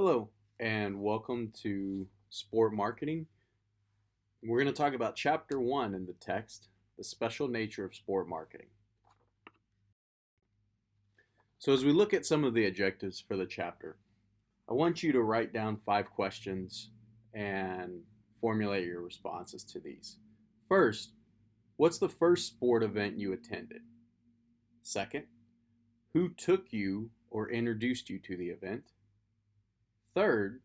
Hello, and welcome to Sport Marketing. We're going to talk about Chapter 1 in the text, the special nature of sport marketing. So, as we look at some of the objectives for the chapter, I want you to write down 5 questions and formulate your responses to these. First, what's the first sport event you attended? Second, who took you or introduced you to the event? Third,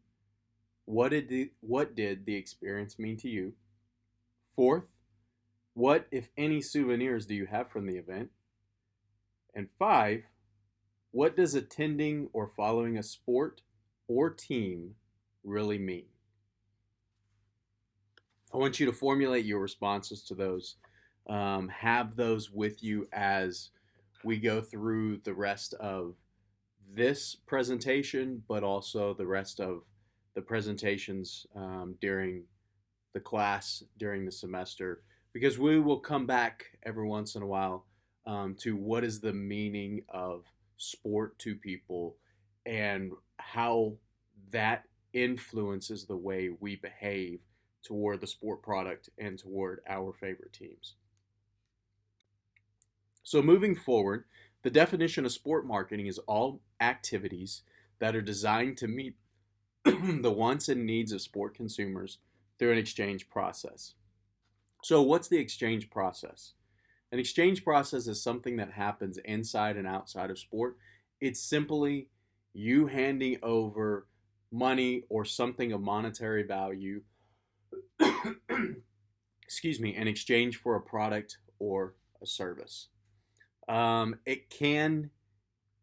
what did the experience mean to you? Fourth, what, if any, souvenirs do you have from the event? And 5, what does attending or following a sport or team really mean? I want you to formulate your responses to those. Have those with you as we go through the rest of this presentation, but also the rest of the presentations during the class, during the semester, because we will come back every once in a while to what is the meaning of sport to people and how that influences the way we behave toward the sport product and toward our favorite teams. So, moving forward, the definition of sport marketing is all activities that are designed to meet the wants and needs of sport consumers through an exchange process. So, what's the exchange process? An exchange process is something that happens inside and outside of sport. It's simply you handing over money or something of monetary value, excuse me, in exchange for a product or a service. It can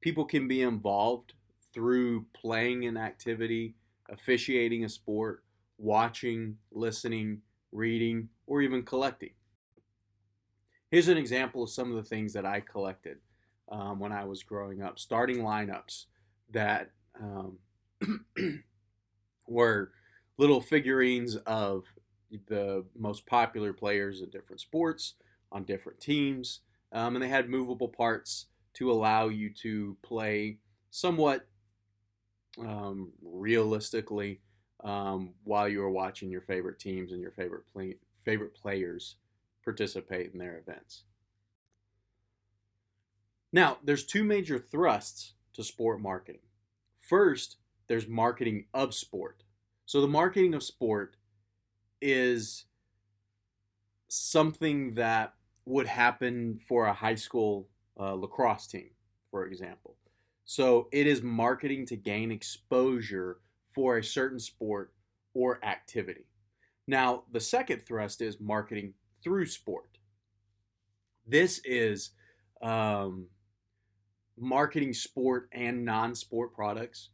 People can be involved through playing an activity, officiating a sport, watching, listening, reading, or even collecting. Here's an example of some of the things that I collected when I was growing up. Starting lineups that were little figurines of the most popular players in different sports on different teams, and they had movable parts to allow you to play somewhat realistically while you were watching your favorite teams and your favorite players participate in their events. Now, there's two major thrusts to sport marketing. First, there's marketing of sport. So the marketing of sport is something that would happen for a high school lacrosse team, for example. So it is marketing to gain exposure for a certain sport or activity. Now, the second thrust is marketing through sport. This is um, marketing sport and non sport products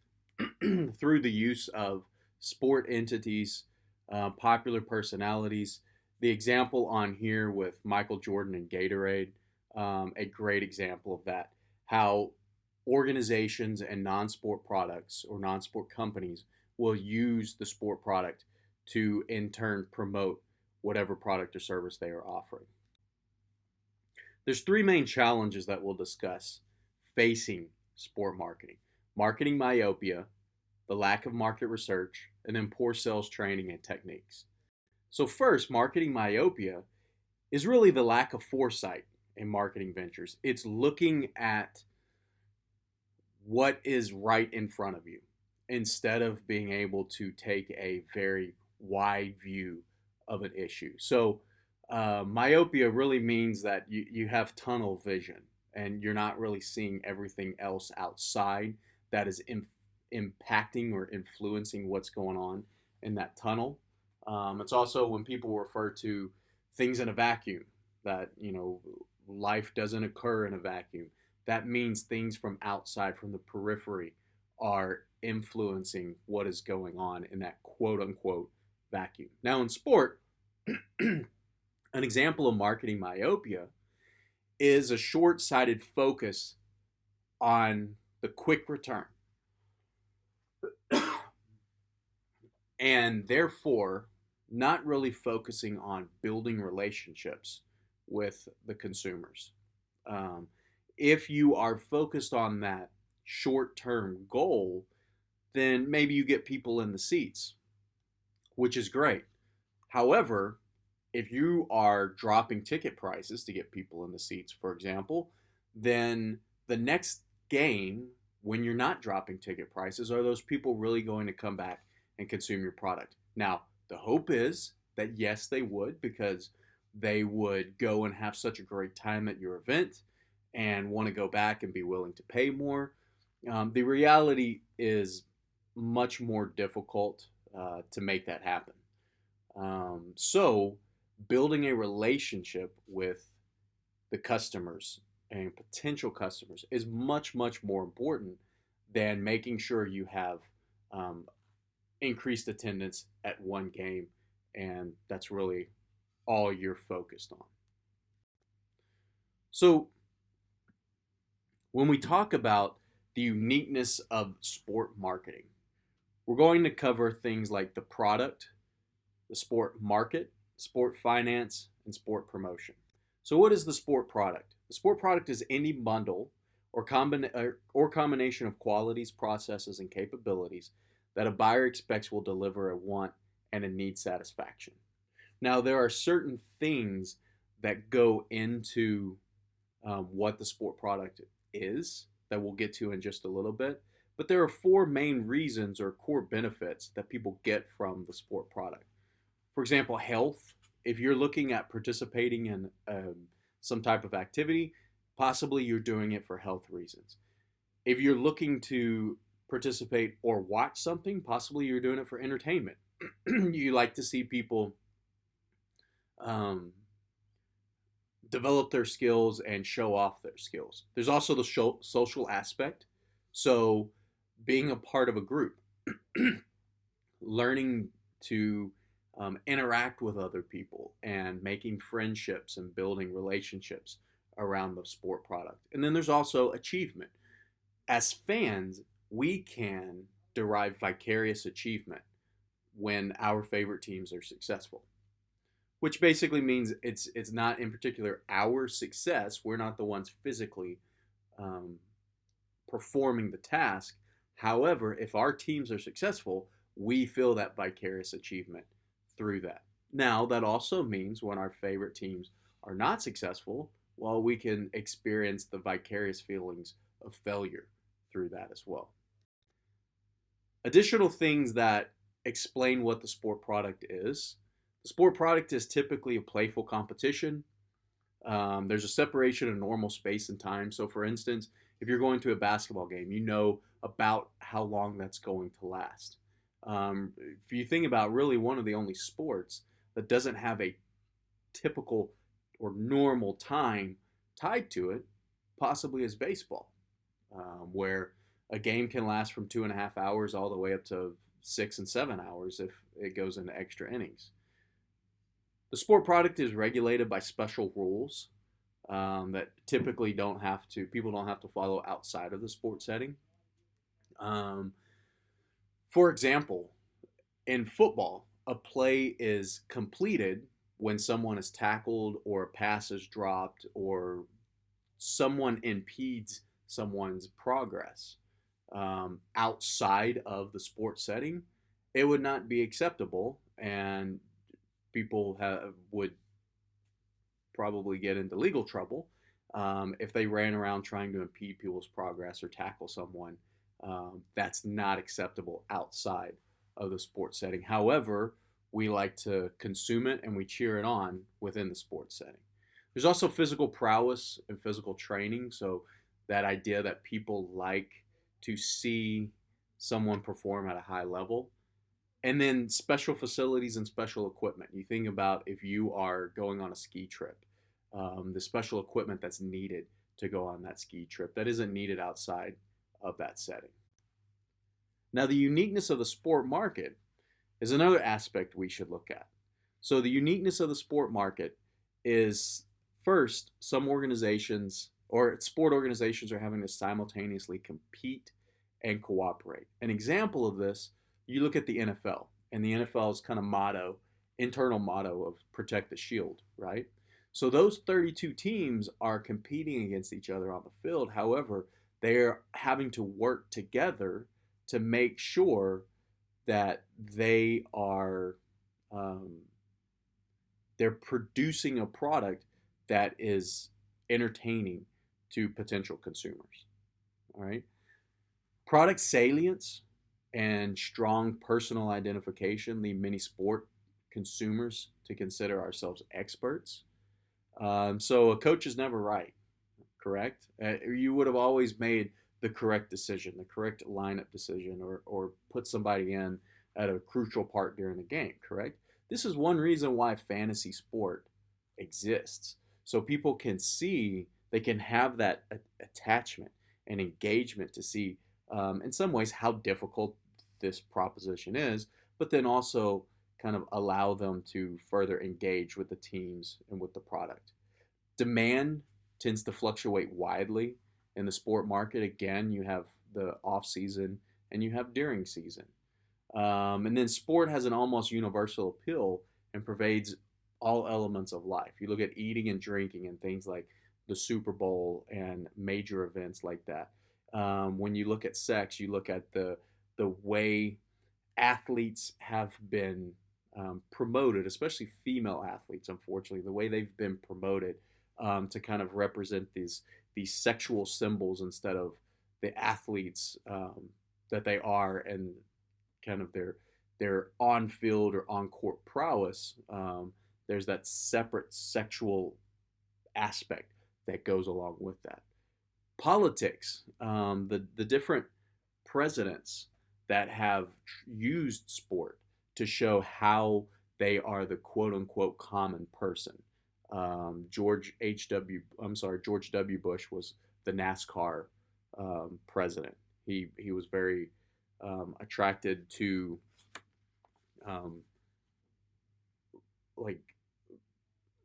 through the use of sport entities, popular personalities. The example on here with Michael Jordan and Gatorade, a great example of that. How organizations and non sport products or non sport companies will use the sport product to in turn promote whatever product or service they are offering. There's 3 main challenges that we'll discuss facing sport marketing: marketing myopia, the lack of market research, and then poor sales training and techniques. So, first, marketing myopia is really the lack of foresight in marketing ventures. It's looking at what is right in front of you instead of being able to take a very wide view of an issue. So, myopia really means that you have tunnel vision and you're not really seeing everything else outside that is impacting or influencing what's going on in that tunnel. It's also when people refer to things in a vacuum, that life doesn't occur in a vacuum. That means things from outside, from the periphery, are influencing what is going on in that quote unquote vacuum. Now, in sport, an example of marketing myopia is a short sighted focus on the quick return. And therefore, not really focusing on building relationships with the consumers. If you are focused on that short term goal, then maybe you get people in the seats, which is great. However, if you are dropping ticket prices to get people in the seats, for example, then the next game, when you're not dropping ticket prices, are those people really going to come back and consume your product? Now, the hope is that yes, they would, because they would go and have such a great time at your event and want to go back and be willing to pay more. The reality is much more difficult to make that happen. So, building a relationship with the customers and potential customers is much, much more important than making sure you have um, increased attendance at one game, and that's really all you're focused on. So, when we talk about the uniqueness of sport marketing, we're going to cover things like the product, the sport market, sport finance, and sport promotion. So, what is the sport product? The sport product is any bundle or combination of qualities, processes, and capabilities that a buyer expects will deliver a want and a need satisfaction. Now, there are certain things that go into what the sport product is that we'll get to in just a little bit. But there are four main reasons or core benefits that people get from the sport product. For example, health. If you're looking at participating in some type of activity, possibly you're doing it for health reasons. If you're looking to participate or watch something, possibly you're doing it for entertainment. You like to see people um, develop their skills and show off their skills. There's also the social aspect. So, being a part of a group, learning to interact with other people and making friendships and building relationships around the sport product. And then there's also achievement. As fans, we can derive vicarious achievement when our favorite teams are successful, which basically means it's not in particular our success. We're not the ones physically um, performing the task. However, if our teams are successful, we feel that vicarious achievement through that. Now, that also means when our favorite teams are not successful, well, we can experience the vicarious feelings of failure through that as well. Additional things that explain what the sport product is. The sport product is typically a playful competition. There's a separation of normal space and time. So, for instance, if you're going to a basketball game, you know about how long that's going to last. If you think about really one of the only sports that doesn't have a typical or normal time tied to it, possibly is baseball, where a game can last from 2.5 hours all the way up to 6 and 7 hours if it goes into extra innings. The sport product is regulated by special rules that typically people don't have to follow outside of the sport setting. Um, for example, in football, a play is completed when someone is tackled or a pass is dropped or someone impedes someone's progress. Outside of the sport setting, it would not be acceptable, and would probably get into legal trouble if they ran around trying to impede people's progress or tackle someone. That's not acceptable outside of the sports setting. However, we like to consume it and we cheer it on within the sports setting. There's also physical prowess and physical training. So, that idea that people like to see someone perform at a high level. And then special facilities and special equipment. You think about if you are going on a ski trip, the special equipment that's needed to go on that ski trip that isn't needed outside of that setting. Now, the uniqueness of the sport market is another aspect we should look at. So, the uniqueness of the sport market is first, some organizations or sport organizations are having to simultaneously compete and cooperate. An example of this, you look at the NFL, and the NFL's kind of internal motto of protect the shield, right? So those 32 teams are competing against each other on the field. However, they're having to work together to make sure that um, they're producing a product that is entertaining to potential consumers. All right. Product salience and strong personal identification lead many sport consumers to consider ourselves experts. So a coach is never right, correct? You would have always made the correct decision, the correct lineup decision, or put somebody in at a crucial part during the game, correct? This is one reason why fantasy sport exists. So people can see, they can have that attachment and engagement to see, in some ways, how difficult this proposition is, but then also kind of allow them to further engage with the teams and with the product. Demand tends to fluctuate widely in the sport market. Again, you have the off season and you have during season. And then sport has an almost universal appeal and pervades all elements of life. You look at eating and drinking and things like the Super Bowl and major events like that. When you look at sex, you look at the way athletes have been promoted, especially female athletes, unfortunately, the way they've been promoted to kind of represent these sexual symbols instead of the athletes that they are and kind of their on field or on court prowess. There's that separate sexual aspect that goes along with that. Politics, the different presidents that have used sport to show how they are the quote unquote common person. George W. Bush was the NASCAR president. He was very attracted to um, like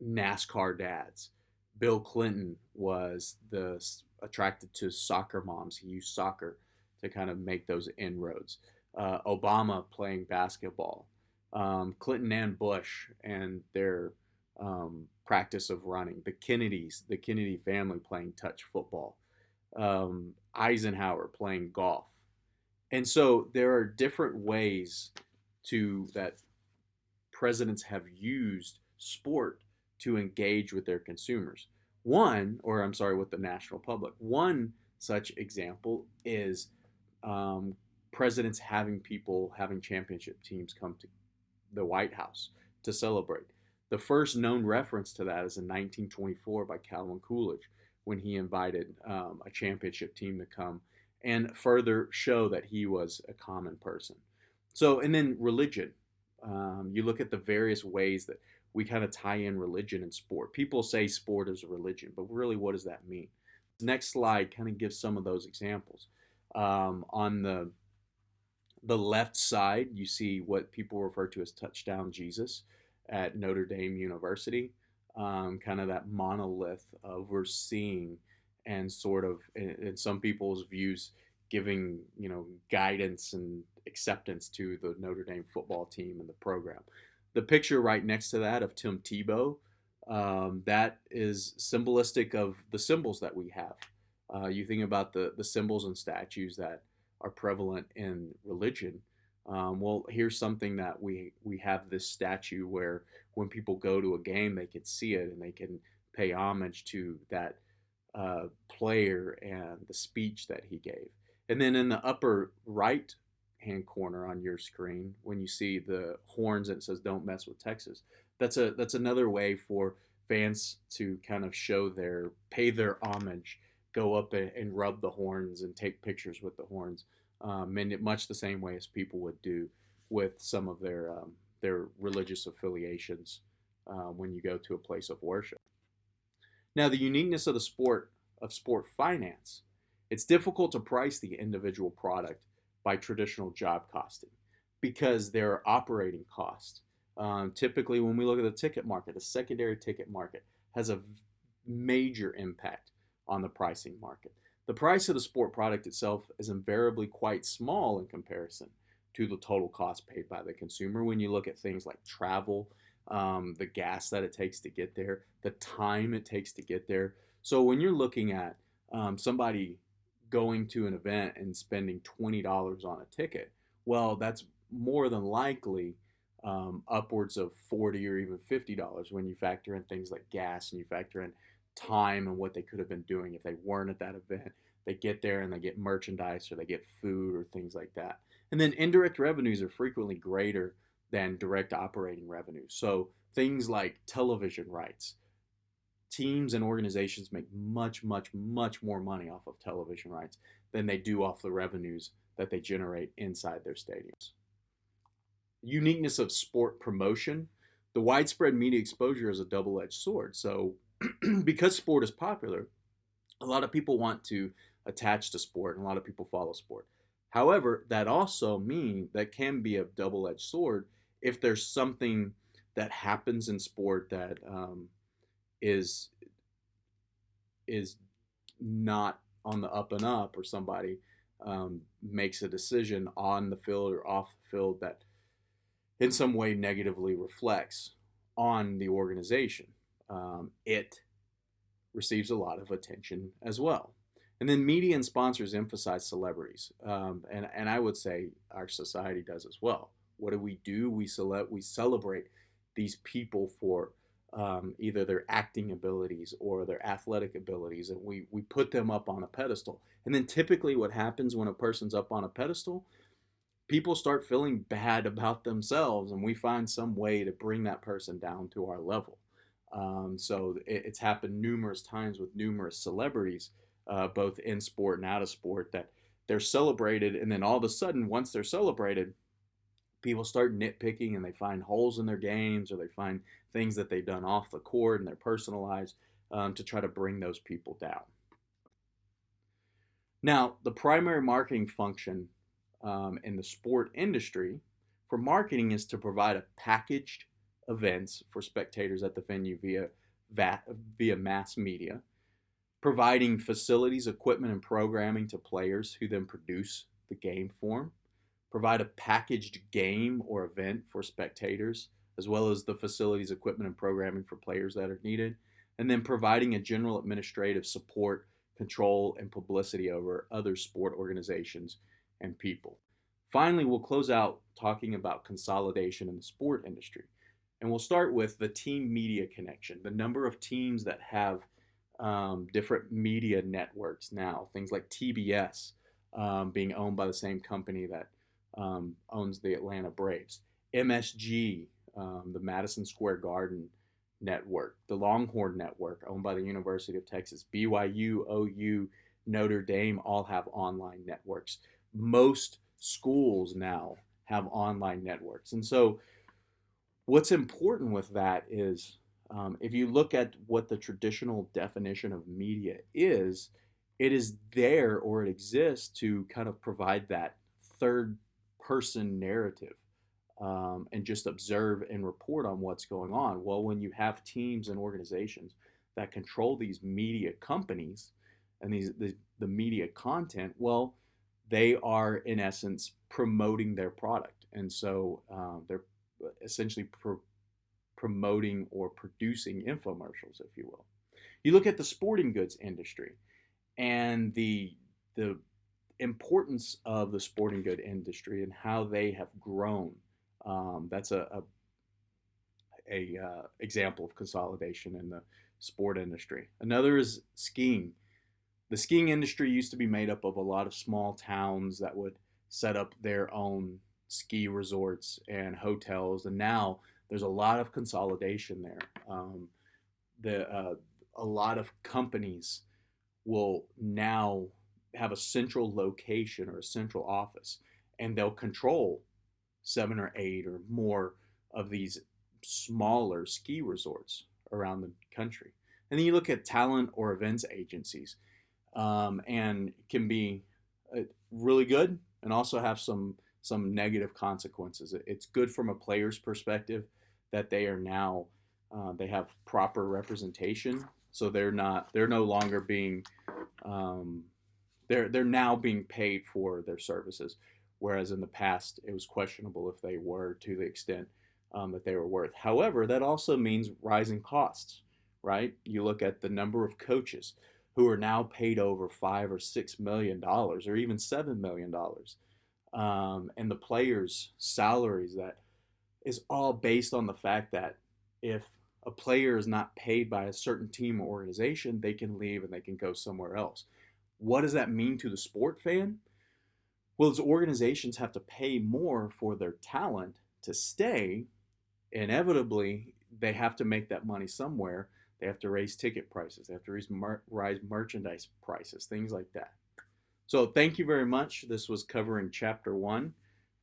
NASCAR dads. Bill Clinton was the attracted to soccer moms. He used soccer to kind of make those inroads. Obama playing basketball. Clinton and Bush and their practice of running. The Kennedys, the Kennedy family playing touch football. Eisenhower playing golf. And so there are different ways to that presidents have used sport to engage with their consumers. One, or I'm sorry, with the national public. One such example is presidents having championship teams come to the White House to celebrate. The first known reference to that is in 1924 by Calvin Coolidge when he invited a championship team to come and further show that he was a common person. So, and then religion. You look at the various ways that we kind of tie in religion and sport. People say sport is a religion, but really, what does that mean? Next slide kind of gives some of those examples. On the left side, you see what people refer to as touchdown Jesus at Notre Dame University, kind of that monolith overseeing and sort of, in some people's views, giving guidance and acceptance to the Notre Dame football team and the program. The picture right next to that of Tim Tebow, that is symbolistic of the symbols that we have. You think about the symbols and statues that are prevalent in religion. Well, here's something that we have this statue where when people go to a game, they can see it and they can pay homage to that player and the speech that he gave. And then in the upper right hand corner on your screen, when you see the horns and it says "Don't mess with Texas," that's another way for fans to kind of pay their homage, go up and rub the horns and take pictures with the horns, and much the same way as people would do with some of their religious affiliations when you go to a place of worship. Now, the uniqueness of sport finance, it's difficult to price the individual product by traditional job costing because there are operating costs. Typically, when we look at the ticket market, the secondary ticket market has a major impact on the pricing market. The price of the sport product itself is invariably quite small in comparison to the total cost paid by the consumer when you look at things like travel, the gas that it takes to get there, the time it takes to get there. So when you're looking at somebody going to an event and spending $20 on a ticket. Well, that's more than likely upwards of 40 or even $50 when you factor in things like gas and you factor in time and what they could have been doing if they weren't at that event. They get there and they get merchandise or they get food or things like that. And then indirect revenues are frequently greater than direct operating revenues. So things like television rights, teams and organizations make much, much, much more money off of television rights than they do off the revenues that they generate inside their stadiums. Uniqueness of sport promotion. The widespread media exposure is a double edged sword. So, because sport is popular, a lot of people want to attach to sport and a lot of people follow sport. However, that also means that can be a double edged sword if there's something that happens in sport that is is not on the up and up, or somebody makes a decision on the field or off the field that in some way negatively reflects on the organization. It receives a lot of attention as well. And then media and sponsors emphasize celebrities, and I would say our society does as well. What do? We celebrate these people for either their acting abilities or their athletic abilities, and we put them up on a pedestal. And then typically, what happens when a person's up on a pedestal, people start feeling bad about themselves, and we find some way to bring that person down to our level. So it's happened numerous times with numerous celebrities, both in sport and out of sport, that they're celebrated, and then all of a sudden, once they're celebrated, people start nitpicking and they find holes in their games, or they find things that they've done off the court and their personal lives, to try to bring those people down. Now, the primary marketing function in the sport industry for marketing is to provide a packaged events for spectators at the venue via mass media, providing facilities, equipment, and programming to players who then produce the game form, provide a packaged game or event for spectators, as well as the facilities, equipment, and programming for players that are needed, and then providing a general administrative support, control, and publicity over other sport organizations and people. Finally, we'll close out talking about consolidation in the sport industry. And we'll start with the team media connection, the number of teams that have different media networks now, things like TBS being owned by the same company that owns the Atlanta Braves, MSG, the Madison Square Garden network, the Longhorn network owned by the University of Texas, BYU, OU, Notre Dame all have online networks. Most schools now have online networks. And so what's important with that is, if you look at what the traditional definition of media is, it is there, or it exists to kind of provide that third person narrative, and just observe and report on what's going on. Well, when you have teams and organizations that control these media companies and the media content, well, they are in essence promoting their product, and so they're essentially promoting or producing infomercials, if you will. You look at the sporting goods industry and the importance of the sporting good industry and how they have grown. That's a example of consolidation in the sport industry. Another is skiing. The skiing industry used to be made up of a lot of small towns that would set up their own ski resorts and hotels, and now there's a lot of consolidation there. A lot of companies will now have a central location or a central office, and they'll control 7 or 8 or more of these smaller ski resorts around the country. And then you look at talent or events agencies, and it can be really good and also have some negative consequences. It's good from a player's perspective that they are now they have proper representation, so they're no longer being they're now being paid for their services, whereas in the past it was questionable if they were, to the extent that they were worth. However, that also means rising costs, right? You look at the number of coaches. who are now paid over $5 or $6 million or even $7 million, and the players' salaries, that is all based on the fact that if a player is not paid by a certain team or organization, they can leave and they can go somewhere else. What does that mean to the sport fan? Well, as organizations have to pay more for their talent to stay, inevitably they have to make that money somewhere. They have to raise ticket prices, they have to rise merchandise prices, things like that. So, thank you very much. This was covering chapter one,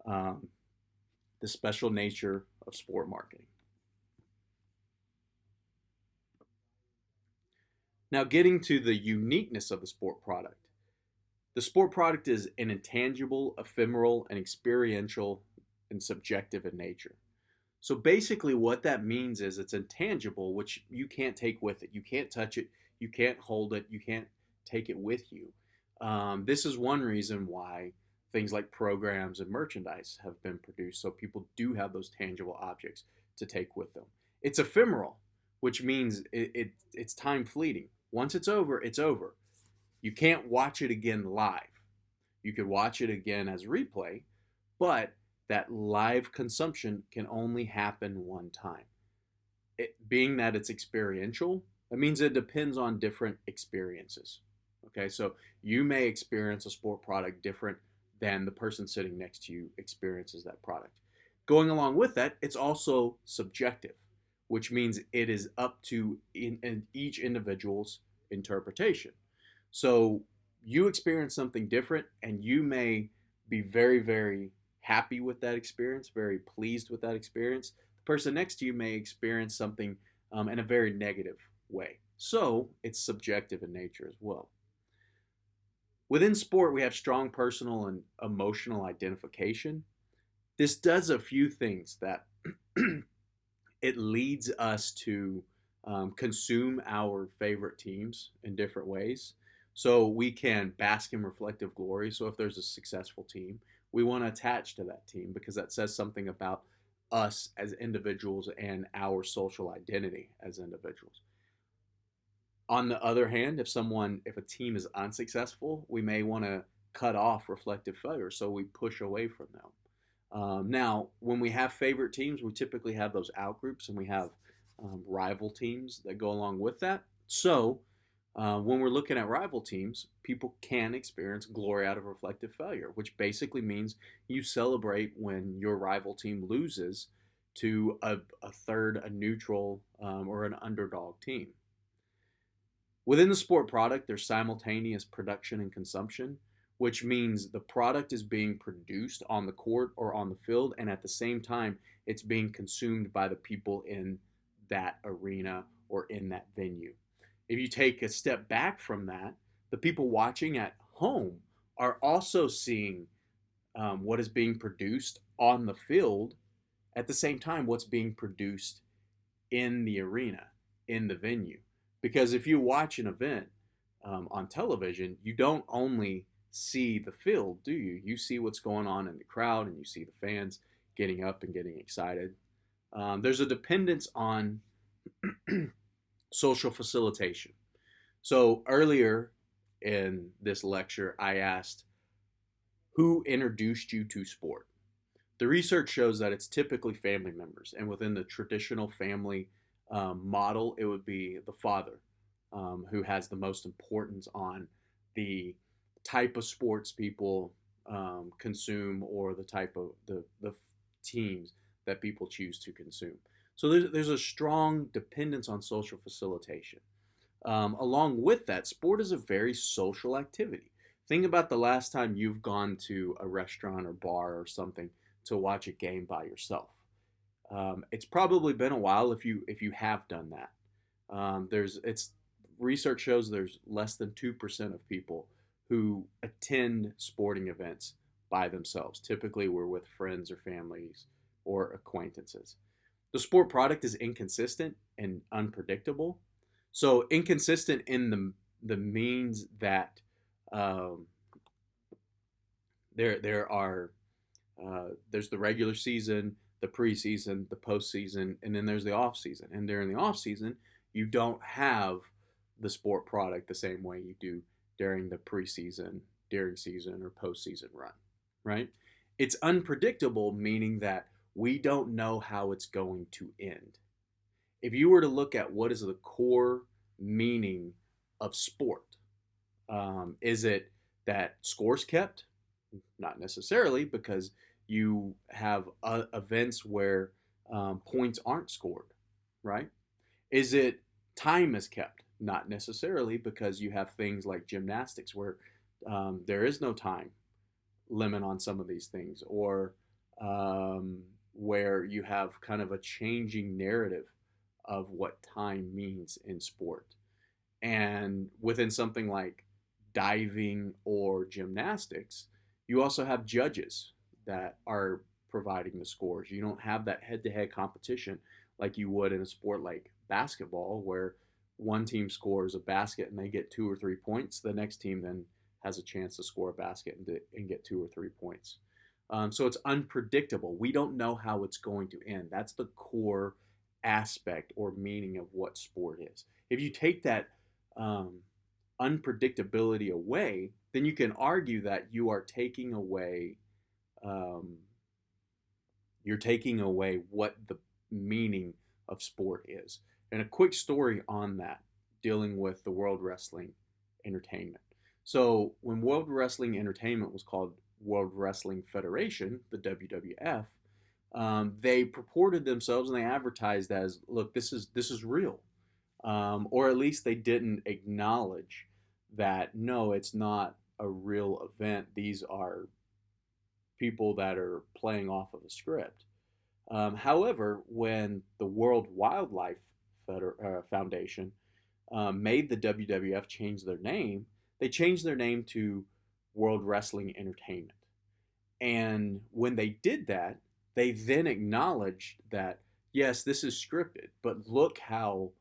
um, the special nature of sport marketing. Now, getting to the uniqueness of the sport product. The sport product is an intangible, ephemeral, and experiential and subjective in nature. So basically, what that means is it's intangible, which you can't take with it. You can't touch it. You can't hold it. You can't take it with you. This is one reason why things like programs and merchandise have been produced. So people do have those tangible objects to take with them. It's ephemeral, which means it's time fleeting. Once it's over, it's over. You can't watch it again live. You could watch it again as replay, but that live consumption can only happen one time. Being that it's experiential, that means it depends on different experiences. Okay, so you may experience a sport product different than the person sitting next to you experiences that product. Going along with that, it's also subjective, which means it is up to in each individual's interpretation. So you experience something different, and you may be very, very happy with that experience, very pleased with that experience. The person next to you may experience something in a very negative way. So it's subjective in nature as well. Within sport, we have strong personal and emotional identification. This does a few things that it leads us to consume our favorite teams in different ways. So we can bask in reflective glory. So if there's a successful team, we want to attach to that team because that says something about us as individuals and our social identity as individuals. On the other hand, if a team is unsuccessful, we may want to cut off reflective failure, so we push away from them. Now, when we have favorite teams, we typically have those out groups, and we have rival teams that go along with that. So, when we're looking at rival teams, people can experience glory out of reflective failure, which basically means you celebrate when your rival team loses to a neutral, or an underdog team. Within the sport product, there's simultaneous production and consumption, which means the product is being produced on the court or on the field, and at the same time, it's being consumed by the people in that arena or in that venue. If you take a step back from that, the people watching at home are also seeing what is being produced on the field at the same time what's being produced in the arena, in the venue. Because if you watch an event on television, you don't only see the field, do you? You see what's going on in the crowd, and you see the fans getting up and getting excited. There's a dependence on social facilitation. So earlier in this lecture, I asked, who introduced you to sport? The research shows that it's typically family members, and within the traditional family model, it would be the father who has the most importance on the type of sports people consume, or the type of the teams that people choose to consume. So there's a strong dependence on social facilitation. Along with that, sport is a very social activity. Think about the last time you've gone to a restaurant or bar or something to watch a game by yourself. It's probably been a while if you have done that. There's it's Research shows there's less than 2% of people who attend sporting events by themselves. Typically, we're with friends or families or acquaintances. The sport product is inconsistent and unpredictable. So inconsistent in the means that um, there are there's the regular season, the preseason, the postseason, and then there's the off season. And during the off season, you don't have the sport product the same way you do during the preseason, during season, or postseason run, right? It's unpredictable, meaning that we don't know how it's going to end. If you were to look at what is the core meaning of sport, is it that scores kept? Not necessarily, because you have events where points aren't scored, right? Is it time is kept? Not necessarily, because you have things like gymnastics where there is no time limit on some of these things, or where you have kind of a changing narrative of what time means in sport. And within something like diving or gymnastics, you also have judges that are providing the scores. You don't have that head to head competition like you would in a sport like basketball, where one team scores a basket and they get 2 or 3 points. The next team then has a chance to score a basket and get 2 or 3 points. So it's unpredictable. We don't know how it's going to end. That's the core aspect or meaning of what sport is. If you take that um, unpredictability away, then you can argue that um, you're taking away what the meaning of sport is. And a quick story on that, dealing with the World Wrestling Entertainment. So when World Wrestling Entertainment was called World Wrestling Federation, the WWF, they purported themselves and they advertised as, "Look, this is real," or at least they didn't acknowledge that no, it's not a real event. These are people that are playing off of a script. However, when the World Wildlife Foundation made the WWF change their name, they changed their name to World Wrestling Entertainment. And when they did that, they then acknowledged that, yes, this is scripted, but look how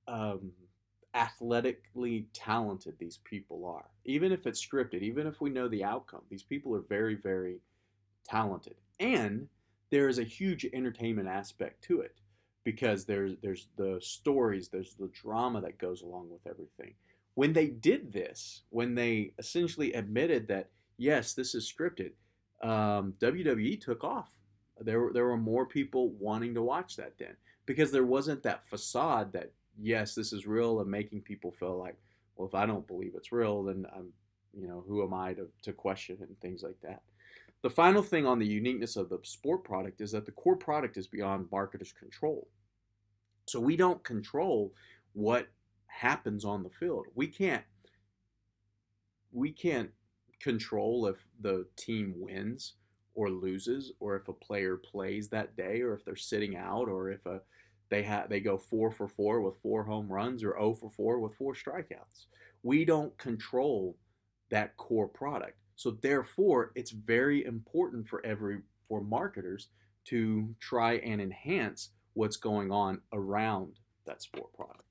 um, athletically talented these people are. Even if it's scripted, even if we know the outcome, these people are very, very talented. And there is a huge entertainment aspect to it, because there's the stories, there's the drama that goes along with everything. When they did this, when they essentially admitted that yes, this is scripted, WWE took off. There were more people wanting to watch that then, because there wasn't that facade that yes, this is real, and making people feel like, well, if I don't believe it's real, then who am I to question it and things like that. The final thing on the uniqueness of the sport product is that the core product is beyond marketers' control. So we don't control what happens on the field. We can't control if the team wins or loses, or if a player plays that day, or if they're sitting out, or if they go 4 for 4 with 4 home runs, or 0 for 4 with 4 strikeouts. We don't control that core product. So therefore, it's very important for marketers to try and enhance what's going on around that sport product.